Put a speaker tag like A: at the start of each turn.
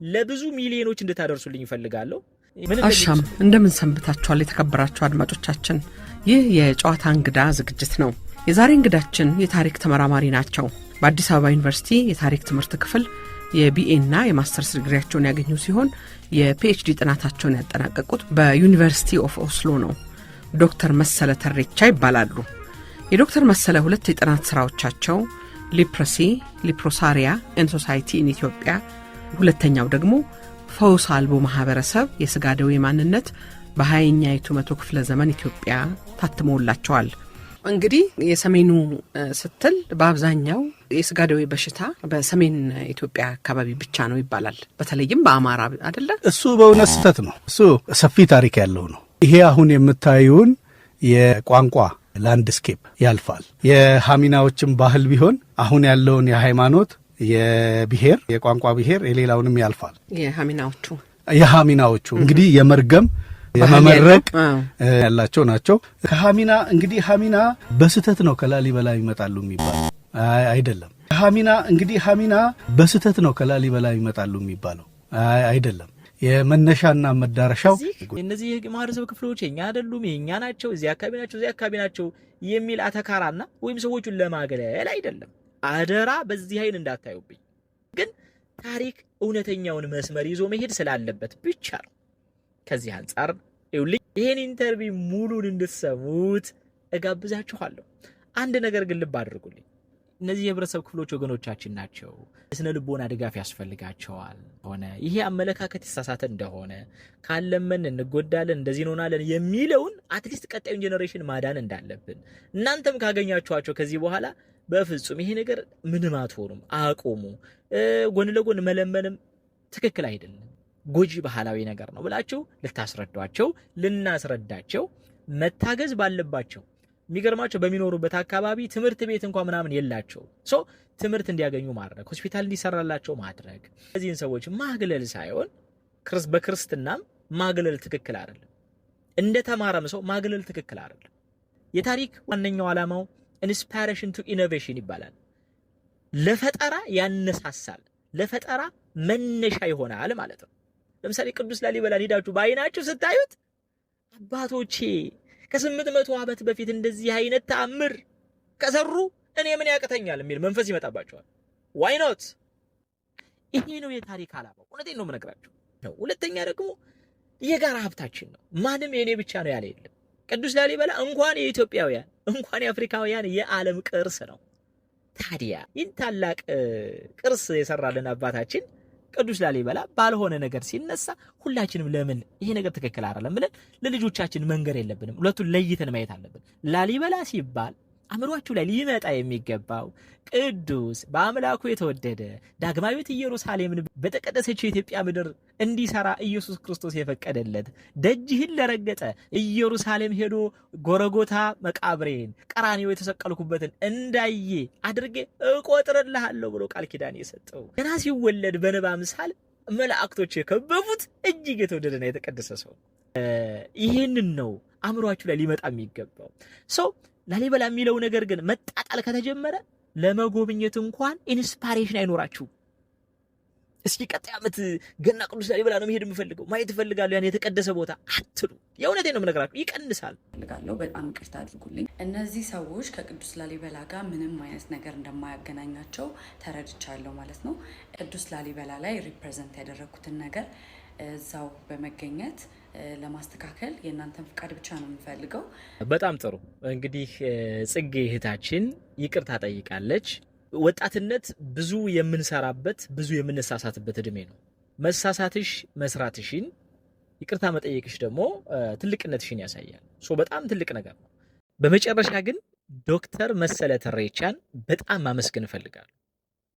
A: ለብዙ ሚሊዮኖች እንድታደርሱልኝ ይፈልጋለሁ።
B: አሻም እንደምን ሰንብታችኋል የተከበራችሁ አድማጮቻችን? ይህ የጨዋታ እንግዳ ዝግጅት ነው። የዛሬ እንግዳችን የታሪክ ተመራማሪ ናቸው። በአዲስ አበባ ዩኒቨርሲቲ የታሪክ ትምህርት ክፍል የቢኤ እና የማስተርስ ዲግሪያቸውን ያገኙ ሲሆን የፒኤችዲ ጥናታቸውን ያጠናቀቁት በዩኒቨርሲቲ ኦፍ ኦስሎ ነው። ዶክተር መሰለ ተሬቻ ይባላሉ። የዶክተር መሰለ ሁለት የጥናት ስራዎቻቸው ሊፕረሲ ሊፕሮሳሪያ ኤንድ ሶሳይቲ ኢን ኢትዮጵያ፣ ሁለተኛው ደግሞ ፈውስ አልቦ ማህበረሰብ የስጋ ደዌ ማንነት በ20ኛይቱ መቶ ክፍለ ዘመን ኢትዮጵያ ታትመውላቸዋል። እንግዲህ የሰሜኑ ስትል በአብዛኛው የስጋ ደዌ በሽታ በሰሜን ኢትዮጵያ አካባቢ ብቻ ነው ይባላል። በተለይም በአማራ አይደለ?
C: እሱ በእውነት ስህተት ነው። እሱ ሰፊ ታሪክ ያለው ነው። ይሄ አሁን የምታዩን የቋንቋ ላንድስኬፕ ያልፋል። የሃሚናዎችም ባህል ቢሆን አሁን ያለውን የሃይማኖት የብሔር የቋንቋ ብሔር የሌላውንም ያልፋል። የሃሚናዎቹ እንግዲህ የመርገም የመመረቅ ያላቸው ናቸው። ከሃሚና እንግዲህ ሃሚና በስተት ነው ከላሊበላ ይመጣሉ የሚባለው አይደለም። ሃሚና በስተት ነው ከላሊበላ ይመጣሉ የሚባለው አይደለም። የመነሻና መዳረሻው
A: እነዚህ የማህበረሰብ ክፍሎች የኛ አይደሉም፣ የኛ ናቸው፣ እዚህ አካባቢ ናቸው የሚል አተካራና ወይም ሰዎቹን ለማገለል አይደለም። አደራ በዚህ አይን እንዳታዩብኝ። ግን ታሪክ እውነተኛውን መስመር ይዞ መሄድ ስላለበት ብቻ ነው። ከዚህ አንፃር ይሄን ኢንተርቪው ሙሉን እንድትሰሙት እጋብዛችኋለሁ። አንድ ነገር ግን ልብ አድርጉልኝ። እነዚህ የህብረተሰብ ክፍሎች ወገኖቻችን ናቸው። ስነ ልቦና ድጋፍ ያስፈልጋቸዋል። ሆነ ይሄ አመለካከት የተሳሳተ እንደሆነ ካለመን እንጎዳለን እንደዚህ እንሆናለን የሚለውን አትሊስት ቀጣዩን ጄኔሬሽን ማዳን እንዳለብን እናንተም ካገኛችኋቸው ከዚህ በኋላ በፍጹም ይሄ ነገር ምንም አትሆኑም አቆሙ፣ ጎን ለጎን መለመንም ትክክል አይደለም፣ ጎጂ ባህላዊ ነገር ነው ብላችሁ ልታስረዷቸው ልናስረዳቸው መታገዝ ባለባቸው። የሚገርማቸው በሚኖሩበት አካባቢ ትምህርት ቤት እንኳን ምናምን የላቸው። ትምህርት እንዲያገኙ ማድረግ፣ ሆስፒታል እንዲሰራላቸው ማድረግ፣ እነዚህን ሰዎች ማግለል ሳይሆን በክርስትናም ማግለል ትክክል አይደለም። እንደ ተማረም ሰው ማግለል ትክክል አይደለም። የታሪክ ዋነኛው ዓላማው ኢንስፓይሬሽን ቱ ኢኖቬሽን ይባላል። ለፈጠራ ያነሳሳል፣ ለፈጠራ መነሻ ይሆናል ማለት ነው። ለምሳሌ ቅዱስ ላሊበላን ሄዳችሁ በአይናችሁ ስታዩት አባቶቼ ከ800 ዓመት በፊት እንደዚህ አይነት ተአምር ከሰሩ እኔ ምን ያቅተኛል የሚል መንፈስ ይመጣባቸዋል። ዋይ ኖት? ይሄ ነው የታሪክ ዓላማው። እውነቴን ነው የምነግራችሁ። ሁለተኛ ደግሞ የጋራ ሀብታችን ነው። ማንም የኔ ብቻ ነው ያለ የለም። ቅዱስ ላሊበላ እንኳን የኢትዮጵያውያን እንኳን የአፍሪካውያን የዓለም ቅርስ ነው። ታዲያ ይህን ታላቅ ቅርስ የሰራልን አባታችን ቅዱስ ላሊበላ ባልሆነ ነገር ሲነሳ ሁላችንም ለምን ይሄ ነገር ትክክል አይደለም ብለን ለልጆቻችን መንገር የለብንም። ሁለቱን ለይተን ማየት አለብን። ላሊበላ ሲባል አእምሯችሁ ላይ ሊመጣ የሚገባው ቅዱስ በአምላኩ የተወደደ ዳግማዊት ኢየሩሳሌምን በተቀደሰችው የኢትዮጵያ ምድር እንዲሰራ ኢየሱስ ክርስቶስ የፈቀደለት ደጅህን ለረገጠ ኢየሩሳሌም ሄዶ ጎረጎታ መቃብሬን ቀራንዮ የተሰቀልኩበትን እንዳየ አድርጌ እቆጥርልሃለሁ ብሎ ቃል ኪዳን የሰጠው ገና ሲወለድ በንባ ምሳል መላእክቶች የከበቡት እጅግ የተወደደና የተቀደሰ ሰው። ይህንን ነው አእምሯችሁ ላይ ሊመጣ የሚገባው ሰው። ላሊበላ የሚለው ነገር ግን መጣጣል ከተጀመረ ለመጎብኘት እንኳን ኢንስፓይሬሽን አይኖራችሁም። እስኪ ቀጣይ ዓመት ገና ቅዱስ ላሊበላ ነው መሄድ የምፈልገው ማየት እፈልጋለሁ ያን የተቀደሰ ቦታ አትሉ። የእውነቴን ነው የምነግራችሁ፣ ይቀንሳል።
D: እፈልጋለሁ። በጣም ይቅርታ አድርጉልኝ። እነዚህ ሰዎች ከቅዱስ ላሊበላ ጋር ምንም አይነት ነገር እንደማያገናኛቸው ተረድቻለሁ ማለት ነው። ቅዱስ ላሊበላ ላይ ሪፕሬዘንት ያደረኩትን ነገር እዛው በመገኘት ለማስተካከል የእናንተን ፍቃድ ብቻ ነው የምፈልገው። በጣም ጥሩ። እንግዲህ ጽጌ እህታችን ይቅርታ ጠይቃለች። ወጣትነት ብዙ የምንሰራበት ብዙ የምንሳሳትበት እድሜ ነው። መሳሳትሽ መስራትሽን ይቅርታ መጠየቅሽ ደግሞ ትልቅነትሽን ያሳያል። በጣም ትልቅ ነገር ነው። በመጨረሻ ግን ዶክተር መሰለ ተሬቻን በጣም ማመስገን እፈልጋለሁ።